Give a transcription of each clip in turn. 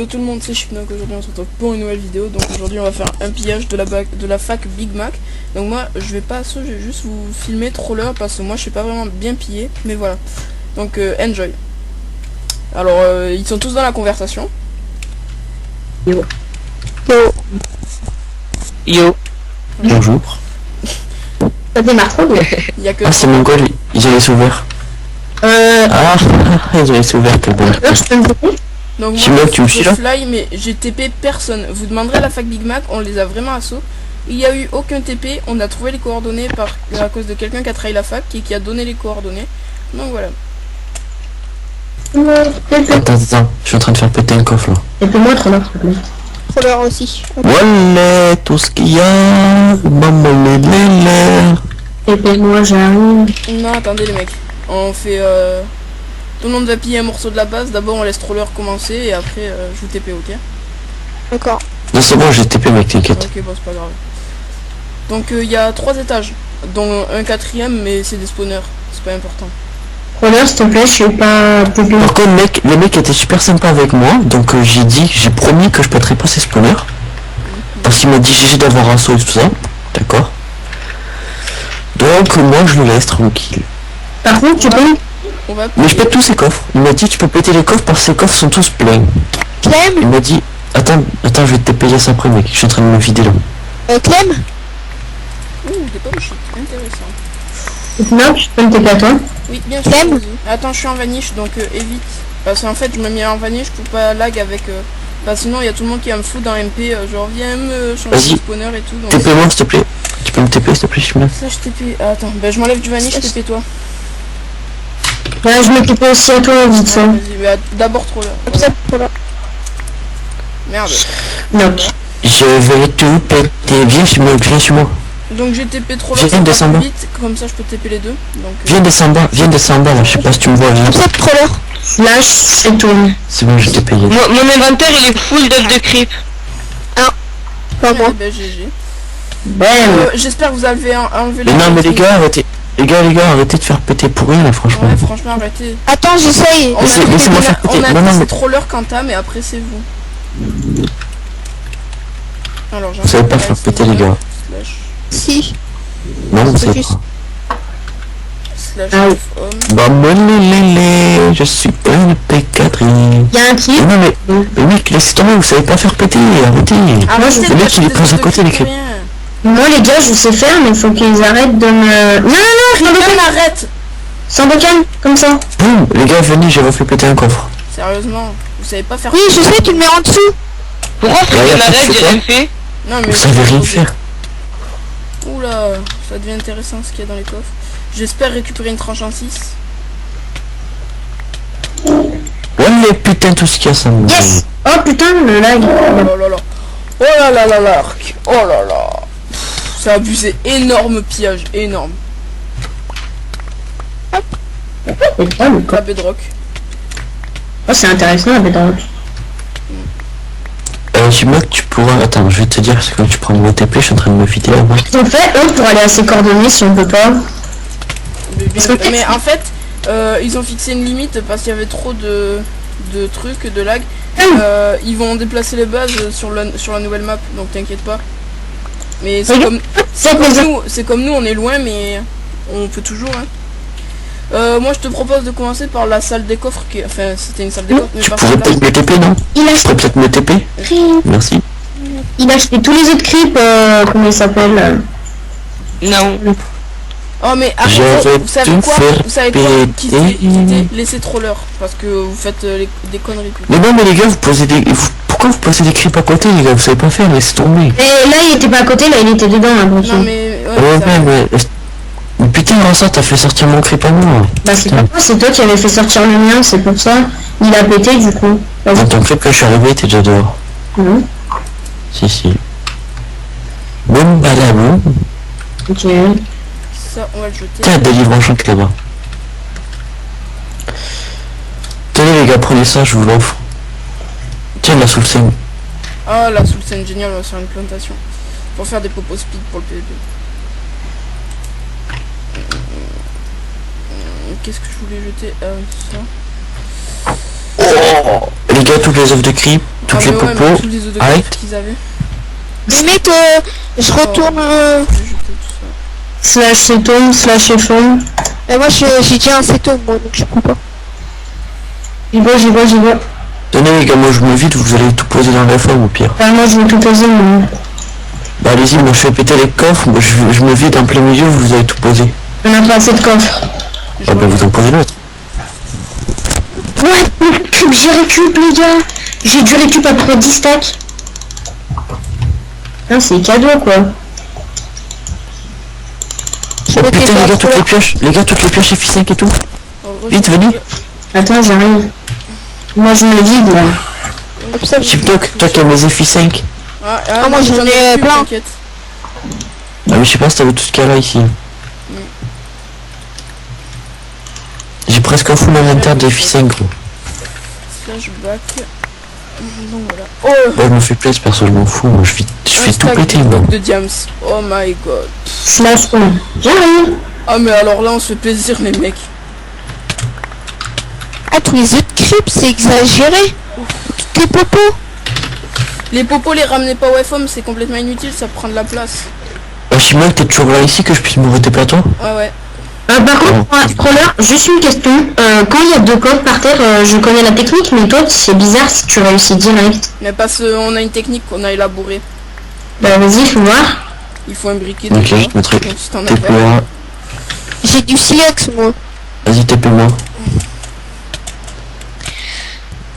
Yo tout le monde, c'est Chipnoc. Aujourd'hui on se retrouve pour une nouvelle vidéo. Donc aujourd'hui on va faire un pillage de la fac Big Mac. Donc moi je vais pas je vais juste vous filmer troller parce que moi je sais pas vraiment bien piller. Mais voilà. Donc enjoy. Alors ils sont tous dans la conversation. Yo. Yo. Yo. Bonjour. Ça démarre trop bien. Il y a que Ah c'est mon goal, ils avaient ouvert. Ah, ils avaient ouvert, t'es bon. Je peux me couper. Donc Chipnoc, tu me je suis là? fly mais j'ai TP personne. Vous demanderez à la fac Big Mac, on les a vraiment assaut. Il y a eu aucun TP, on a trouvé les coordonnées à cause de quelqu'un qui a trahi la fac et qui a donné les coordonnées. Donc voilà. Attends, je suis en train de faire péter un coffre là. Et puis moi, trop là, s'il te plaît. Troller aussi. Voilà, tout ce qu'il y a. Maman les lélères. Et puis moi, j'arrive. Non, attendez les mecs. On fait tout le monde va piller un morceau de la base. D'abord on laisse troller commencer et après je vous TP, ok? D'accord. Non c'est bon, j'ai TP mec, t'inquiète. Ok, bon c'est pas grave. Donc il y a 3 étages, dont un quatrième mais c'est des spawners, c'est pas important. Troller, s'il te plaît, je suis pas TP. Par contre mec, le mec était super sympa avec moi, donc j'ai promis que je pèterais pas ses spawners. Parce qu'il m'a dit GG d'avoir un saut et tout ça. D'accord. Donc moi je le laisse tranquille. Par contre, tu peux. On va Mais je pète tous ces coffres. Il m'a dit tu peux péter les coffres parce que ces coffres sont tous pleins. Clem Il m'a dit attends, je vais te payer ça après mec, je suis en train de me vider là. Clem Ouh, des pommes shit, intéressant. Non, je peux me TP à toi. Oui, bien sûr. Clem vas-y. Attends, je suis en vanish donc évite. Parce qu'en fait, je me mets en vanish pour pas lag avec. Parce que sinon, il y a tout le monde qui va me foutre dans MP. Genre, viens me changer Vas-y. de spawner et tout. Donc, TP-moi s'il te plaît. Tu peux me TP s'il te plaît, Chipnoc? ça, je TP. Attends, ben je m'enlève du vanish, je TP toi. Ouais, je me TP aussi à toi, vite fait. Vas-y, mais d'abord troller. Comme ça, Troller. Merde. Non. Je vais tout péter. Viens sur moi. Donc j'ai TP trop Viens, ça va descends plus bas. vite, comme ça je peux TP les deux. Donc Viens descendre en bas là, je sais pas si tu me vois, viens. Comme ça, Troller. Slash et tourne. C'est bon, je t'ai payé. Mon inventaire il est full d'œufs de creep. Pas moi. ben GG. Bam. J'espère que vous avez enlevé Mais non mais les gars, arrêtez. Les gars, arrêtez de faire péter pour rien là, franchement. Ouais, franchement arrêtez. Attends, j'essaye. Laissez-moi faire péter. On a Non, dit mais- c'est troller Quentin, mais après c'est vous. Alors Vous savez pas faire péter les gars. Slash Si. Non, vous C'est savez juste. pas. slash Ah oui. homme. Bah moi lélé, je suis pas une pécaterie. Y'a un qui Mais non mais mec, laissez tomber, vous savez pas faire péter, arrêtez. Arrêtez le de mec, il est passer posé à des côté, trucs les de crêpes. rien. Moi, les gars, je sais faire, mais il faut qu'ils arrêtent de me. Non, sans Creeper, bocane. arrête. Sans bocane, comme ça. Boum, les gars, venez, j'ai refait péter un coffre. Sérieusement, vous savez pas faire. Oui, je sais, tu le mets en dessous. Pourquoi Ouais, Fred y a m'arrête, pas de j'ai souci. rien fait? Non mais Vous savez rien faire. Oula, ça devient intéressant ce qu'il y a dans les coffres. J'espère récupérer une tranche en 6. Ouais mais putain, tout ce qu'il y a, ça me... Yes. Oh putain, le lag. Oh là là. Oh là là là l'arc. Oh là là. Pff, ça a abusé. Énorme pillage. Énorme. C'est pas le La corps. bedrock. Oh, c'est intéressant, la bedrock. Chipnoc, tu pourras... Attends, je vais te dire, c'est quand tu prends mon TP, je suis en train de me vider là-bas. Ils ont fait, eux, pour aller à ses coordonnées si on peut pas. Mais en fait, ils ont fixé une limite parce qu'il y avait trop de trucs, de lag. Ils vont déplacer les bases sur la nouvelle map, donc t'inquiète pas. Mais c'est comme nous, on est loin, mais on peut toujours. Hein. Moi, je te propose de commencer par la salle des coffres. Enfin, c'était une salle des coffres, mais Tu pas pourrais peut-être me TP, non? Il a Tu pourrais peut-être me TP? Merci. acheté tous les autres creeps, comment ils s'appellent Non. Oh mais Je arrêtez, vais vous savez tout quoi? faire Vous savez quoi? péter. Quittez, laissez troller parce que vous faites des conneries. Plus. Mais non mais les gars, pourquoi vous posez des creeps à côté les gars? Vous savez pas faire, laissez tomber. Et là, il était pas à côté, là, il était dedans, là, bon Non mais Ouais, mais putain, ça t'as fait sortir mon creep à moi. Bah, c'est pas toi, c'est toi qui avais fait sortir le mien, c'est pour ça. Il a pété, du coup. Vas-y. Dans ton creep, quand je suis arrivé, t'es déjà dehors. Mhm. Si. Boum, balaboum. Ok. ça on va le jeter. Tiens, des livres en chante là-bas. Tenez les gars, prenez ça, je vous l'offre. Tiens, la soul scène. Ah la soul c'est génial, on va faire une plantation. Pour faire des popos speed pour le PvP. Qu'est-ce que je voulais jeter? Ça. Les gars, toutes les œuvres de creep, toutes Ah, les mais ouais, popos. mais tous les œufs de Arrête. coffre qu'ils avaient. Mais mec, je retourne. J'ai jeté tout ça. Slash cétone, slash effondre. Et moi, j'ai déjà un cétone, moi, donc je peux pas. J'y vais. Tenez les gars, moi je me vide, vous allez tout poser dans la forme au pire. Moi je vais tout poser, mais... Bah allez-y, moi je fais péter les coffres, moi je me vide en plein milieu, vous allez tout poser. On a pas assez de coffres. Ah bah vous en posez l'autre. Ouais, j'ai récup les gars. J'ai dû récup à peu près 10 stacks. Ah, c'est cadeau quoi. Oh putain les gars, toutes les pioches FI5 et tout. Vite, venez. Attends, j'arrive. Moi je me vide là. Comme ça, Chipdog, toi qui as mes FI5. Ah, moi, j'en ai plus, plein. t'inquiète. Ah mais je sais pas si t'avais tout ce qu'il y a là ici. J'ai presque un full inventaire de FI5 gros. Flashback. Donc voilà. Oh, Moi je me fais plaisir, perso je m'en fous, moi je fais un tout stack péter de moi. blocs de diams. Oh my god. Slash on. J'arrive. Ah mais alors là on se fait plaisir les mecs. ah, tous les œufs de creep, c'est exagéré. Toutes les popos. Les popos les ramenez pas au FM, c'est complètement inutile, ça prend de la place. Bah Chimok, t'es toujours là ici que je puisse me voter pas toi? Ouais. Par contre, Crawler, juste une question. Quand il y a 2 coffres par terre, je connais la technique, mais toi, c'est bizarre si tu réussis direct. Mais parce qu'on a une technique qu'on a élaborée. Bah vas-y, faut voir. Il faut un briquet Ok, déjà. je te mettrai Donc, si t'en as pas. TP1. J'ai du silex, moi. Vas-y TP-moi.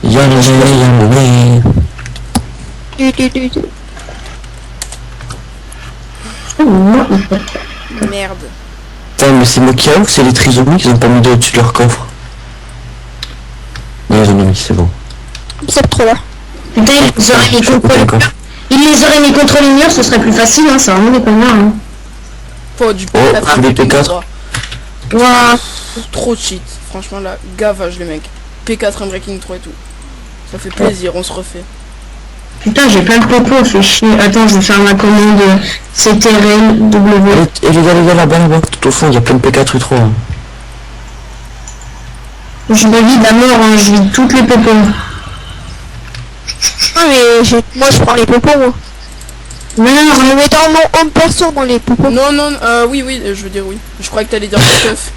Yalé. Merde. Putain mais c'est moi qui a ou c'est les trisomiques qui ont pas mis de au-dessus de leur coffre? Non ils en ont mis, c'est bon. C'est trop là. Putain, ils les auraient mis Je fais contre péter les le coffre. Ils les auraient mis contre les murs, ce serait plus facile, hein, c'est vraiment des connards. Hein. Pas du Oh, P4. des P4. Ouah. Trop de cheat. Franchement là, gavage les mecs. P4 Unbreaking 3 et tout. Ça fait plaisir, on se refait. Putain, j'ai plein de popos, fait chier. Attends, je vais faire ma commande CTRL-W. Et les gars là-bas, tout au fond, il y a plein de P4 U3. Hein. Je me vide à mort, hein, je vide toutes les popos. Ah, mais moi, je prends les popos, moi. Non, Je me mets dans mon home perso, moi, les popos. Non, oui, je veux dire oui. Je croyais que t'allais dire stuff.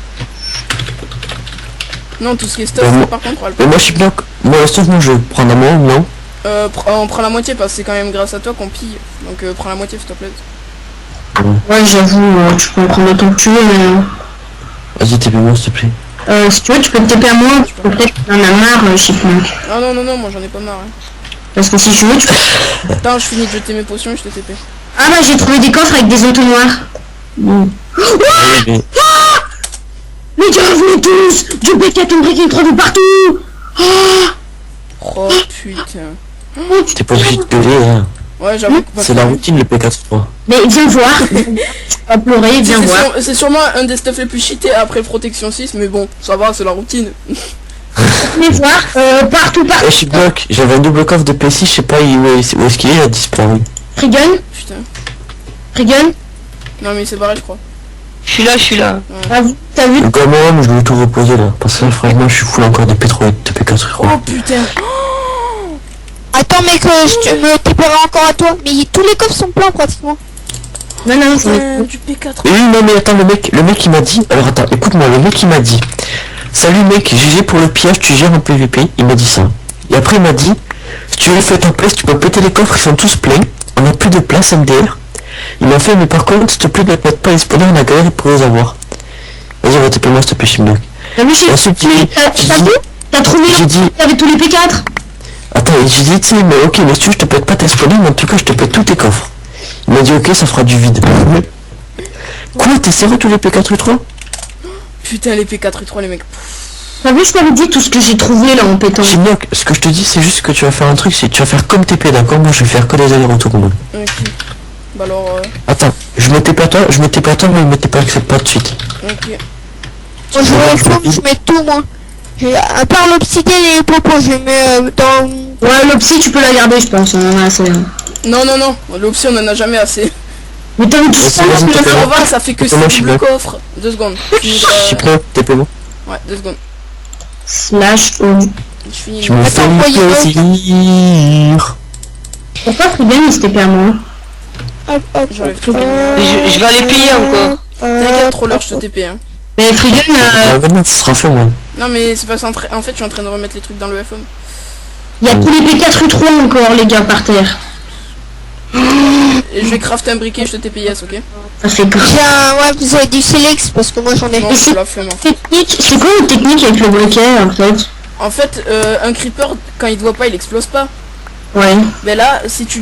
Non, tout ce qui est stuff, moi- par contre, on va le Mais moi Chipdog, moi sauf moi je vais prendre un moment, non? on prend la moitié parce que c'est quand même grâce à toi qu'on pille. Donc prends la moitié s'il te plaît. ouais, j'avoue, tu peux en prendre autant que tu veux, mais... Vas-y TP-moi s'il te plaît. si tu veux, tu peux te TP à moi, parce que peut-être que t'en as marre, Chipmunk. Ah non, moi j'en ai pas marre. Hein. Parce que si tu veux, tu peux... Attends, je finis de jeter mes potions et je te TP. Ah bah, j'ai trouvé des coffres avec des entonnoirs. Bon. Mais- Les gars, venez tous! Du P4 Unbreaking 3 de partout! Oh putain. T'es pas obligé de gueuler hein. Ouais, j'avoue que C'est la routine le P4 3. Mais viens voir. Tu vas pleurer, viens voir. C'est sûrement un des stuff les plus cheatés après Protection 6, mais bon, ça va, c'est la routine. Venez voir, partout. Eh Chipdog, j'avais un double coffre de P6, je sais pas où est-ce qu'il est, il a disparu. Trigun, Putain. Trigun, Non mais c'est barré je crois. Je suis là. t'as vu? Le gars moi je vais tout reposer là, parce que franchement je suis full encore de P3 et de P4 Oh U3. putain. Attends, mec, je me TPerai encore à toi. Mais tous les coffres sont pleins, pratiquement. Non, j'en ai... Putain, du P4. Et oui non mais attends le mec il m'a dit, alors attends écoute-moi, le mec il m'a dit, salut mec, GG pour le pillage, tu gères en PVP, il m'a dit ça. Et après il m'a dit, si tu veux faire ta place, tu peux péter les coffres, ils sont tous pleins, on a plus de place MDR. Il m'a fait, mais par contre s'il te plaît ne mettre pas les spawners, on a galéré pour les avoir. Vas-y on va taper moi s'il te plaît Chimdog. T'as vu, Et ensuite t'as trouvé j'ai dit, avec tous les P4? attends, j'ai dit, tu sais, mais ok, mais si tu veux, je te pète pas tes spawners, mais en tout cas, je te pète tous tes coffres. Il m'a dit, ok, ça fera du vide. Quoi, t'es sérieux tous les P4 U3? Putain les P4 U3 les mecs. T'as vu, je t'avais dit tout ce que j'ai trouvé là en pétant. Chimnok, ce que je te dis, c'est juste que tu vas faire un truc, c'est que tu vas faire comme TP, d'accord? Moi, je vais faire que des allers-retours, moi. Ok. Bah alors Attends, je me TP à toi, mais me TP accepte pas de suite. ok. Moi, je vais au fond, je mets tout, moi. À part l'obsidienne et les popos, je mets dans... Ouais, l'opsie, tu peux la garder, je pense. On en a assez. Non, l'option on en a jamais assez. Mais t'as vu tout Vas-y, ça? vas-y, Le TP-moi. Nova ça fait que TP-moi, 6 Chimnok. coffres. 2 secondes. Chimnok, TP-moi. Ouais, 2 secondes. Slash O. Je finis. Je me fais Attends, voyez-le. plaisir. Pourquoi Frigan il se TP à moi? Hop, hop, J'enlève hop. tout. Je vais aller payer encore. T'inquiète, troller, je te TP, hein. Mais Frigan, Maintenant, ça sera fait, moi. Non, mais c'est pas ça. En fait, je suis en train de remettre les trucs dans le FM. il y a tous les P4 U3 encore, les gars, par terre. Et je vais crafter un briquet, je te TP yes, ok? Ça fait grave. Ouais, vous avez du Silex parce que moi j'en ai. Non, c'est la flemme, en fait. Technique, c'est quoi une technique avec le briquet, en fait? En fait, un creeper, quand il te voit pas, il explose pas. Ouais. Mais là, si tu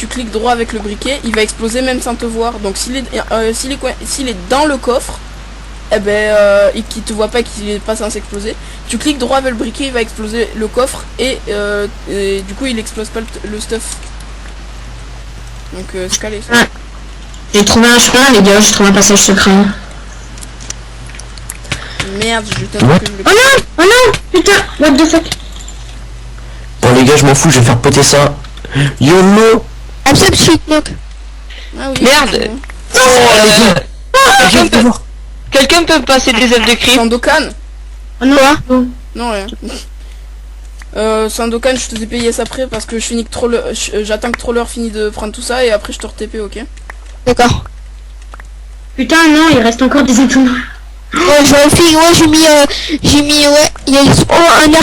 cliques droit avec le briquet, il va exploser même sans te voir. Donc s'il est dans le coffre, eh ben, et qu'il te voit pas, qu'il est pas censé exploser, tu cliques droit avec le briquet, il va exploser le coffre et du coup il explose pas le stuff. Donc c'est calé ça. Ouais. J'ai trouvé un chemin, les gars, j'ai trouvé un passage secret. Merde, je t'avoue que je voulais Oh non! Oh non! Putain! What the fuck? Bon, les gars, je m'en fous, je vais faire péter ça. YOLO. Absent shit knock. Ah oui. Merde. Quelqu'un peut me passer des œufs de cri? Sandokan? Oh non! Non, rien. Sandokan, je te TP yes après parce que je finis que troller, j'attends que troller finisse de prendre tout ça et après je te re-TP, ok? D'accord. Putain, non, il reste encore des étoiles. Ouais, je vérifie, ouais, ouais, il y a un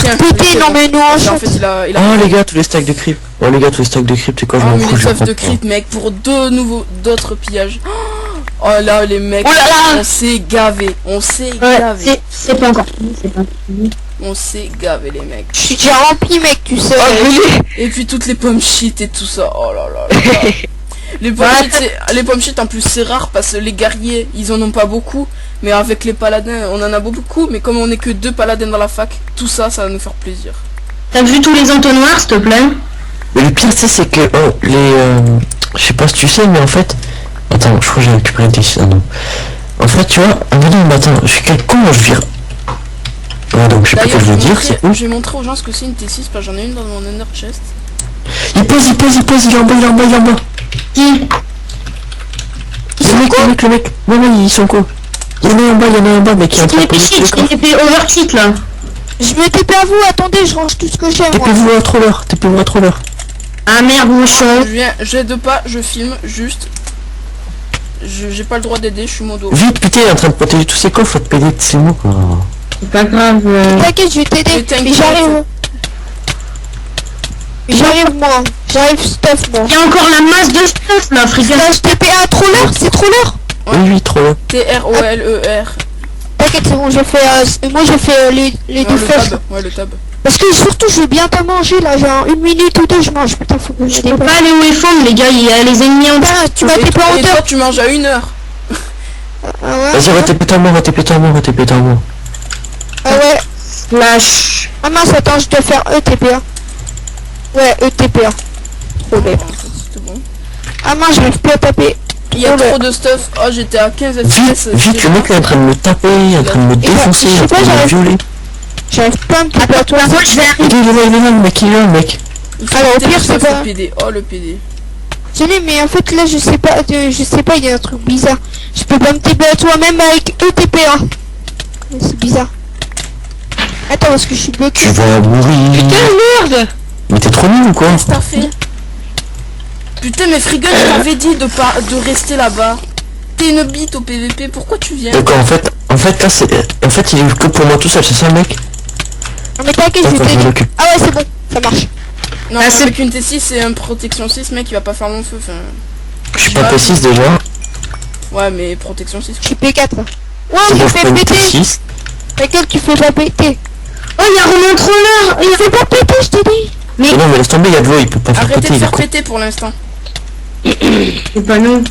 Tiens, RPT, non mais non, en en fait il a... Oh, les gars, tous les stacks de creep. Oh, les gars, tous les stacks de creep, c'est quoi, je Oh m'en mais fous, les je vais stuffs de prendre. creep mec pour d'autres pillages. Oh là les mecs, Oh là là. on s'est gavé, on s'est Ouais, gavé, c'est pas encore fini, c'est pas fini. on s'est gavé les mecs. je suis déjà rempli mec, tu sais. Et puis toutes les pommes shit et tout ça, oh là là. là là. Les pommes shit en plus c'est rare parce que les guerriers ils en ont pas beaucoup, mais avec les paladins on en a beaucoup, mais comme on est que 2 paladins dans la fac, tout ça va nous faire plaisir. T'as vu tous les entonnoirs, s'il te plaît? Mais le pire, c'est que, je sais pas si tu sais, mais en fait... Attends, je crois que j'ai récupéré des... Ah non. En fait, tu vois... Ah non, mais attends, je suis quel con, je vire... Ouais, donc je sais pas D'ailleurs quoi je veux dire, c'est où? je vais montrer aux gens ce que c'est une T6 parce que j'en ai une dans mon under chest. Il pose, il est en bas, il est en bas. Qui? Le mec. Ouais, ils sont quoi? Il y en a un en bas, mais qui est en train de poser tous les coffres. Il était overcheat, là. Je me TP à vous, attendez, je range tout ce que j'ai moi. TP-vous à troller. Ah merde, bouchon. J'aide pas, je filme juste. J'ai pas le droit d'aider, je suis modo. Vite, putain, il est en train de protéger tous ces coffres, faut te péter, c'est moi, quoi. C'est pas grave. T'inquiète, je vais Mais t'aider, t'inquiète. mais j'arrive. J'arrive moi, j'arrive stuff moi. Il y a encore la masse de stuff, là, Frigan. Là, je TP à troller, c'est troller. Oui, troller. T-R-O-L-E-R. T'inquiète, c'est bon, moi j'ai fait les deux Le flèches. tab, ouais le tab. Parce que surtout je vais bientôt manger là, j'ai 1 minute ou 2 je mange, putain faut que je Je peux dépasse. pas aller où ils font, les gars, il y a les ennemis en dessous. Ah, tu m'as TP en Et toi hauteur. tu manges à 1 heure. Ah ouais. Vas-y, va moi. Ah ouais. Slash. Ah mince, attends, je dois faire ETPA. Ouais, ETPA. Oh merde. C'était bon. Ah mince, j'arrive plus à taper. Il y a Oh, trop de stuff. Oh j'étais à 15 FPS. Vite, le mec est en train de me taper, il est en train de me défoncer, il est en train de me violer. J'arrive pas à me taper à toi. Attends, je vais arriver. Il est là, le mec, il est là, le mec. Alors, au pire, c'est pas- le PD. Oh le PD. Je l'ai, mais en fait là je sais pas, il y a un truc bizarre. Je peux pas me TP à toi même avec ETPA. Mais c'est bizarre. Attends, parce que je suis bloqué. Tu vas mourir. Putain, merde. Mais t'es trop nul ou quoi? Qu'est-ce que t'as fait? Putain mais Frigon je t'avais dit de rester là-bas. T'es une bite au PVP, pourquoi tu viens? Donc en fait là c'est... En fait il est que pour moi tout seul, c'est ça mec? Non mais t'inquiète, je vais Attends, je t'aider. m'occupe. Ah ouais, c'est bon, ça marche. Non Ah, c'est- avec une T6 et un protection 6 mec il va pas faire mon feu. Enfin... Je suis pas P6 déjà. Ouais mais protection 6. Je suis P4 là. Ouais, C'est je bon, je fais prends une péter. P6. T'inquiète, tu fais pas péter. Oh, il y a Romain Troller. Il fait pas péter, je t'ai dit. Mais non mais laisse tomber, il y a de l'eau, il peut pas faire Arrêtez péter, de il est faire con. péter pour l'instant. C'est pas nous.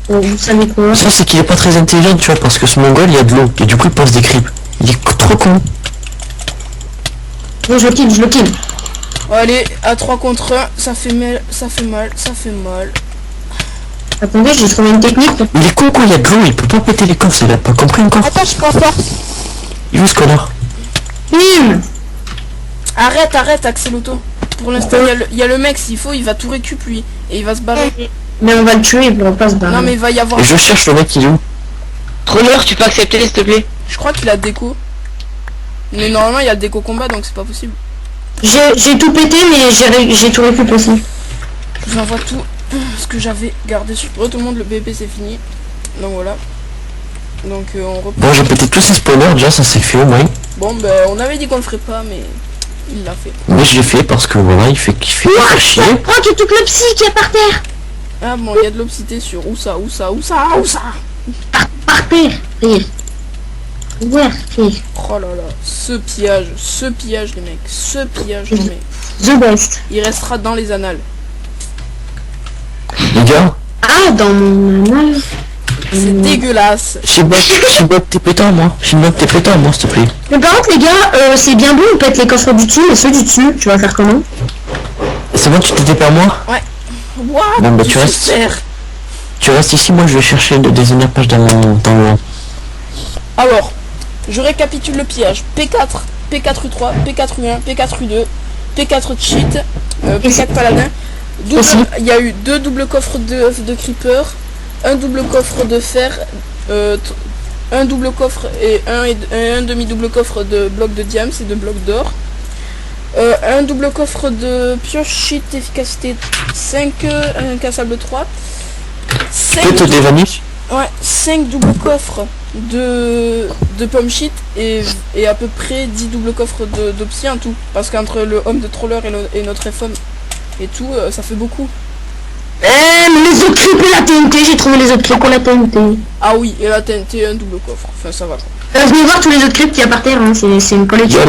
Oh, vous savez quoi? Ça c'est qu'il est pas très intelligent tu vois, parce que ce mongol il y a de l'eau, et du coup il pense des creeps. Il est trop con. Bon, je le kill. Oh, allez, à 3 contre 1, ça fait mal. Attendez, j'ai trouvé une technique pour... Il est con quoi, il y a de l'eau, il peut pas péter les coffres, il a pas compris encore. Attends, je prends force. Il est où ce connard? Bim. Arrête Axeloto. Pour l'instant il y a le mec, s'il faut il va tout récup lui. Et il va se barrer. Mais on va le tuer, on passe barrer. Non mais il va y avoir... Et je cherche le mec, il est où? Troller, tu peux accepter s'il te plaît? Je crois qu'il a déco. Mais normalement il y a le déco combat donc c'est pas possible. J'ai tout pété, mais j'ai tout récupéré aussi. Je vous envoie tout ce que j'avais gardé sur tout le monde, le BP c'est fini. Donc voilà. Donc on reprend. Bon, j'ai pété tous ces spawners, déjà ça s'est fait au moins. Bon ben on avait dit qu'on le ferait pas mais il l'a fait. Mais je l'ai fait parce que voilà, il fait chier. Oh, j'ai toute le psy qui est par terre. Ah bon il y a de l'obsité sur où ça. Par terre. Ouais, Oh là là, ce pillage les mecs, ce pillage non mais the best. il restera dans les annales. Les gars, Ah, dans mon anal. C'est dégueulasse. j'ai bloqué tes pétards moi. J'ai bloqué tes pétards moi s'il te plaît. Mais par contre, les gars, c'est bien beau, on pète les coffres du dessus, mais ceux du dessus, tu vas faire comment? C'est bon, tu t'étais par moi? What? Bon bah tu restes ici, moi je vais chercher des énerpages dans le... Alors, je récapitule le pillage. P4, P4U3, P4U1, P4U2, P4 cheat, P4 paladin. Il y a eu 2 doubles coffres de creeper, un double coffre de fer, un double coffre et un demi-double coffre de blocs de diams et de blocs d'or. Un double coffre de pioche cheat efficacité 5, un cassable 3. 5 doubles coffres de pomme shit et à peu près 10 doubles coffres d'opsi en tout. Parce qu'entre le homme de troller et notre FM et tout, ça fait beaucoup. Mais les autres clips et la TNT, j'ai trouvé les autres clips pour la TNT. Ah oui, et la TNT, un double coffre. Enfin, ça va quoi. Venez voir tous les autres clips qu'il y a par terre, hein. C'est une collection. Ah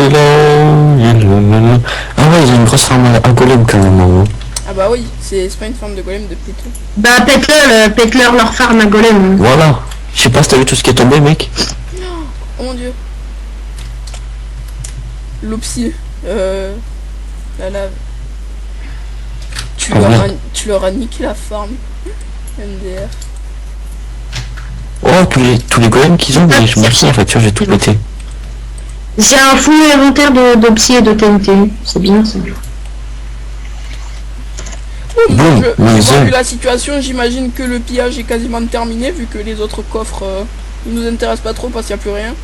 ouais, ils ont une grosse farm à golem quand même. Hein. Ah bah oui, c'est pas une forme de golem de péto. Bah pète-leur leur farm à golem. Voilà. Je sais pas si t'as vu tout ce qui est tombé mec. Oh mon dieu. L'opsi. La lave. Tu leur as niqué la farm. MDR. Oh, tous les golems qu'ils ont, mais je m'en fous en fait, tu vois, j'ai tout pété. J'ai un full inventaire d'opsi et de TNT. C'est bien ça. Bon, Vu la situation, j'imagine que le pillage est quasiment terminé vu que les autres coffres ils nous intéressent pas trop parce qu'il n'y a plus rien.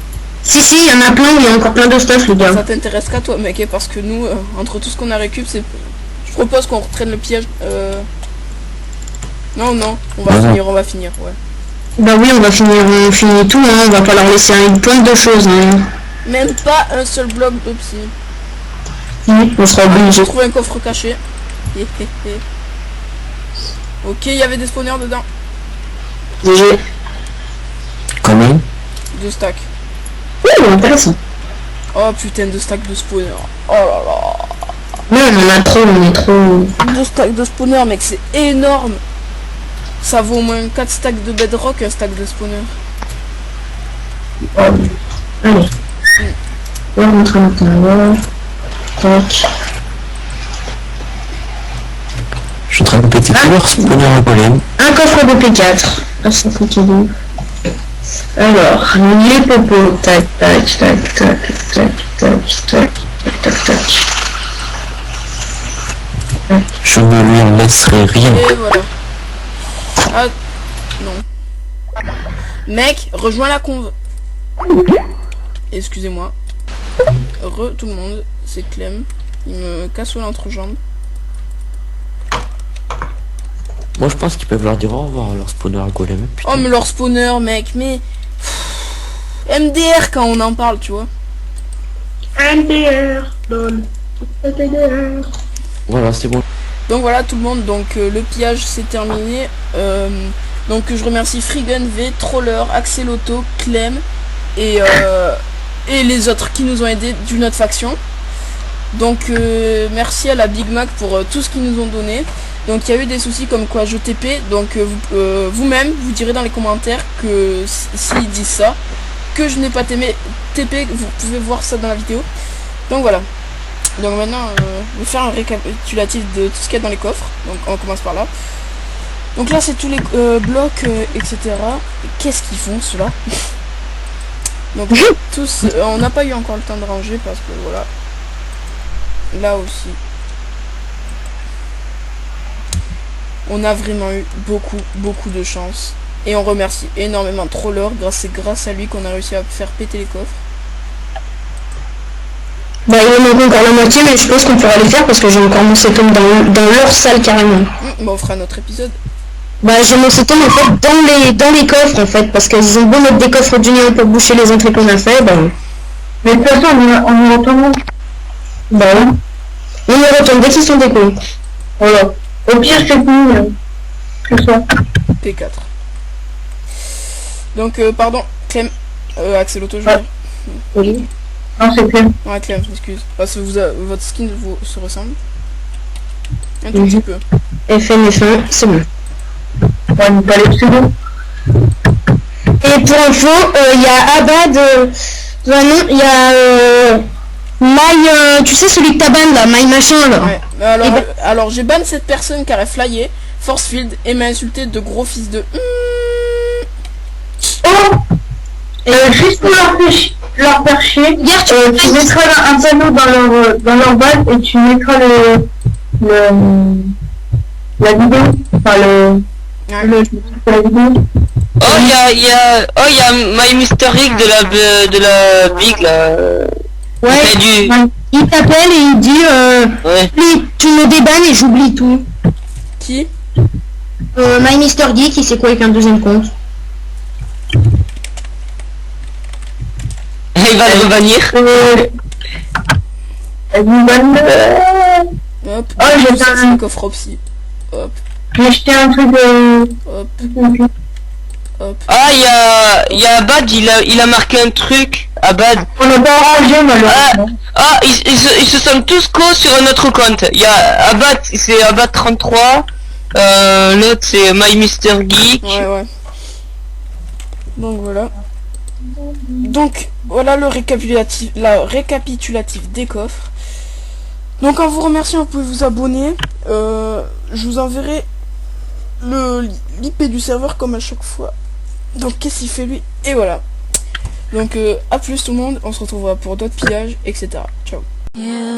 Si, il y en a plein, il y a encore plein de stuff les gars. Ça t'intéresse qu'à toi mec, parce que nous, entre tout ce qu'on a récup, c'est... Je propose qu'on reprenne le pillage. Non, on va finir, ouais. Bah oui, on finit tout, hein. On va pas leur laisser une pointe de choses. Hein. Même pas un seul bloc d'opsi. Oui, on sera obligé. J'ai trouvé un coffre caché. Ok, il y avait des spawners dedans. GG. Quand même. 2 stacks. Oui, intéressant. Oh putain, 2 stacks de spawners. Oh là là. Non, on est trop. 2 stacks de spawners, mec, c'est énorme. Ça vaut au moins 4 stacks de bedrock, un stack de spawner. Allez. On va rentrer maintenant. Tac. Je suis en train de péter tous leurs spawners à golem. Un coffre de P4. Ah, ça fait qu'il alors, les popos. Tac. Je ne lui en laisserai rien. Et voilà. Ah, non. Mec, rejoins la conve. Excusez-moi. Tout le monde, c'est Clem. Il me casse l'entrejambe. Moi je pense qu'ils peuvent leur dire au revoir à leur spawner à golem. Putain. Oh mais leur spawner mec, mais... MDR quand on en parle, tu vois. MDR, lol. Voilà, c'est bon. Donc voilà tout le monde, donc le pillage c'est terminé. Donc je remercie Frigun V, Troller, Axeloto, Clem et les autres qui nous ont aidés d'une autre faction. Donc merci à la Big Mac pour tout ce qu'ils nous ont donné. Donc il y a eu des soucis comme quoi je TP, donc vous-même vous direz dans les commentaires que s'ils disent ça, que je n'ai pas TP, vous pouvez voir ça dans la vidéo. Donc voilà. Donc maintenant je vais faire un récapitulatif de tout ce qu'il y a dans les coffres. Donc on commence par là. Donc là c'est tous les blocs etc. Qu'est-ce qu'ils font ceux-là? Donc tous, on n'a pas eu encore le temps de ranger parce que voilà. Là aussi. On a vraiment eu beaucoup de chance. Et on remercie énormément Troller. C'est grâce à lui qu'on a réussi à faire péter les coffres. Bah il me manque encore la moitié, mais je pense qu'on pourra les faire parce que j'ai encore mon setum dans leur salle carrément. Bah on fera un autre épisode. Bah j'ai mon setum en fait dans les coffres en fait, parce qu'ils ont beau mettre des coffres d'union pour boucher les entrées qu'on a fait, bah... Mais de toute façon, on y retourne. Bah ouais. On y retourne dès qu'ils sont décollés. Voilà. Au pire, c'est fini. Que ça. P4. Donc, pardon, Clem. Axel Auto, je veux Ouais. dire. Oui. Non, c'est clair. Ouais, Clem, je m'excuse. Parce que votre skin se ressemble. Un tout petit peu. FN, c'est bon. Ouais, mais pas les pseudos. Et pour info, il y a Abad... non, il y a... My... tu sais celui que t'as ban là, My machin là. Ouais. Alors j'ai ban cette personne car elle flyait, force field, et m'a insulté de gros fils de... Oh juste pour leur faire chier, tu mettras un panneau dans leur base et tu mettras la vidéo. Enfin la vidéo. Oh, il y a My Mr. Rick de la Big, là. Ouais, Il fait il t'appelle et il dit Ouais. tu me débannes et j'oublie tout. Qui? My Mr. Geek, il sait quoi avec un deuxième compte? Il va le revenir. Hop. Oh, j'ai ça, un- c'est le coffre Opsy. Hop, J'ai acheté un truc hop, hop. Ah, il y a Abad, il a marqué un truc. Abad. on n'a pas arrangé malheureusement. Ah, ils se sont tous co sur un autre compte. Il y a Abad, c'est Abad 33. L'autre c'est My Mr. Geek. Ouais. Donc voilà. Donc voilà le récapitulatif des coffres. Donc en vous remerciant, vous pouvez vous abonner. Je vous enverrai l'IP du serveur comme à chaque fois. Donc qu'est-ce qu'il fait lui? Et voilà. Donc à plus tout le monde. On se retrouvera pour d'autres pillages, etc. Ciao. Yeah.